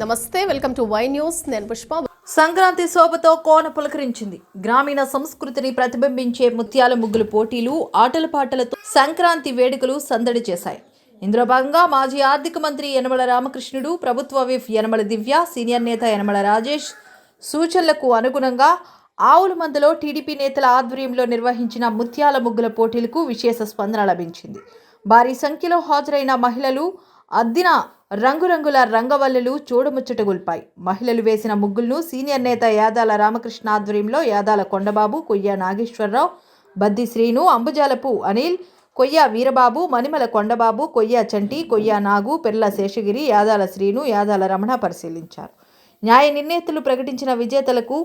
నమస్తే, welcome to Y news. నేను పుష్ప. సంక్రాంతి శోభతో కోన పులకరించింది. గ్రామీణ సంస్కృతిని ప్రతిబింబించే ముత్యాల ముగ్గులు పోటీలు, ఆటల పాటలతో సంక్రాంతి వేడుకలు సందడి చేశాయి. ఇందులో భాగంగా మాజీ ఆర్థిక మంత్రి యనమల రామకృష్ణుడు, ప్రభుత్వ విప్ యనమల దివ్య, సీనియర్ నేత యనమల రాజేష్ సూచనలకు అనుగుణంగా ఆవుల మందలో టీడీపీ నేతల ఆధ్వర్యంలో నిర్వహించిన ముత్యాల ముగ్గుల పోటీలకు విశేష స్పందన లభించింది. భారీ సంఖ్యలో హాజరైన మహిళలు అద్దిన రంగురంగుల రంగవల్లులు చూడముచ్చటగొల్పాయి. మహిళలు వేసిన ముగ్గులను సీనియర్ నేత యాదాల రామకృష్ణ ఆధ్వర్యంలో యాదాల కొండబాబు, కొయ్య నాగేశ్వరరావు, బద్ది శ్రీను, అంబుజాలపు అనిల్, కొయ్య వీరబాబు, మణిమల కొండబాబు, కొయ్య చంటి, కొయ్య నాగు, పెర్ల శేషగిరి, యాదాల శ్రీను, యాదాల రమణ పరిశీలించారు. న్యాయ నిర్ణేతలు ప్రకటించిన విజేతలకు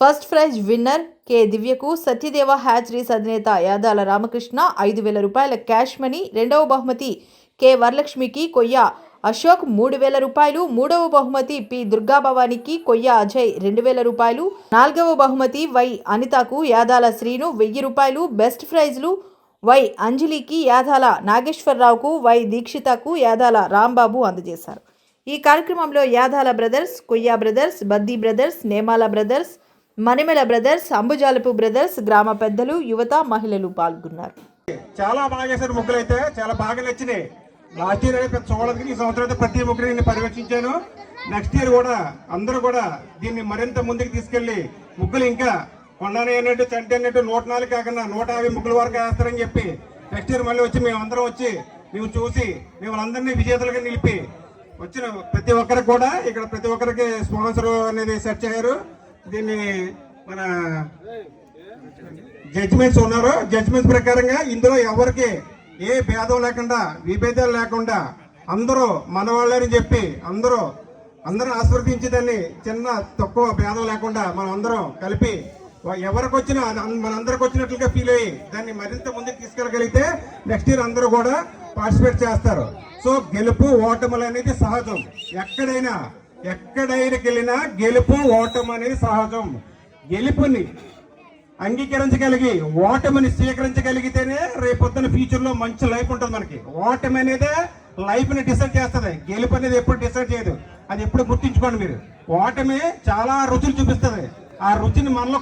ఫస్ట్ ప్రైజ్ విన్నర్ కె దివ్యకు సత్యదేవ హ్యాచరీస్ అధినేత యాదాల రామకృష్ణ 5,000 రూపాయల క్యాష్ మనీ, రెండవ బహుమతి కె వరలక్ష్మికి కొయ్య అశోక్ 3,000 రూపాయలు, మూడవ బహుమతి పి దుర్గాభవానికి కొయ్య అజయ్ 2,000 రూపాయలు, నాలుగవ బహుమతి వై అనితకు యాదాల శ్రీను 1,000 రూపాయలు, బెస్ట్ ప్రైజ్లు వై అంజలికి యాదాల నాగేశ్వరరావుకు, వై దీక్షితకు యాదాల రాంబాబు అందజేశారు. ఈ కార్యక్రమంలో Yadala brothers, Koyya brothers, Baddi brothers, Nemala brothers, Manimala brothers, Ambujalapu brothers, గ్రామ పెద్దలు, యువత, మహిళలు పాల్గొన్నారు. చాలా బాగా చేశారు. ముగ్గులు అయితే చాలా బాగా నచ్చినాయి. లాస్ట్ ఇయర్ అయితే చూడడానికి ఈ సంవత్సరం అయితే ప్రతి ముగ్గురు నేను పర్యవేక్షించాను. నెక్స్ట్ ఇయర్ కూడా అందరూ కూడా దీన్ని మరింత ముందుకు తీసుకెళ్లి ముగ్గులు ఇంకా కొండనే అన్నట్టు, చంటి అన్నట్టు 104 కాకుండా 150 ముగ్గుల వరకు వేస్తారని చెప్పి నెక్స్ట్ ఇయర్ మళ్ళీ వచ్చి మేమందరం వచ్చి మేము చూసి మిమ్మల్ని అందరినీ విజేతలుగా నిలిపి వచ్చిన ప్రతి ఒక్కరికి కూడా ఇక్కడ ప్రతి ఒక్కరికి స్పాన్సర్ అనేది సెట్ చేశారు. దీన్ని మన జడ్జిమెంట్స్ ఉన్నారు. జడ్జిమెంట్స్ ప్రకారంగా ఇందులో ఎవరికి ఏ భేదం లేకుండా, విభేదాలు లేకుండా అందరూ మనవాళ్ళని చెప్పి అందరూ ఆశీర్వదించేదాన్ని చిన్న తక్కువ భేదం లేకుండా మనం అందరం కలిపి ఎవరికి వచ్చినా మనందరికి వచ్చినట్లుగా ఫీల్ అయ్యి దాన్ని మరింత ముందుకు తీసుకెళ్ళగలిగితే నెక్స్ట్ ఇయర్ అందరూ కూడా పార్టిసిపేట్ చేస్తారు. సో గెలుపు ఓటములు అనేది సహజం. ఎక్కడైనా వెళ్ళినా గెలుపు ఓటమి అనేది సహజం. గెలుపుని అంగీకరించగలిగి ఓటమిని స్వీకరించగలిగితేనే రేపొద్దున ఫ్యూచర్ లో మంచి లైఫ్ ఉంటుంది. మనకి ఓటమి అనేది లైఫ్ ని డిసైడ్ చేస్తుంది. గెలుపు అనేది ఎప్పుడు డిసైడ్ చేయదు. అది ఎప్పుడు గుర్తించుకోండి మీరు. ఓటమి చాలా రుచులు చూపిస్తుంది. ఆ రుచిని మనలో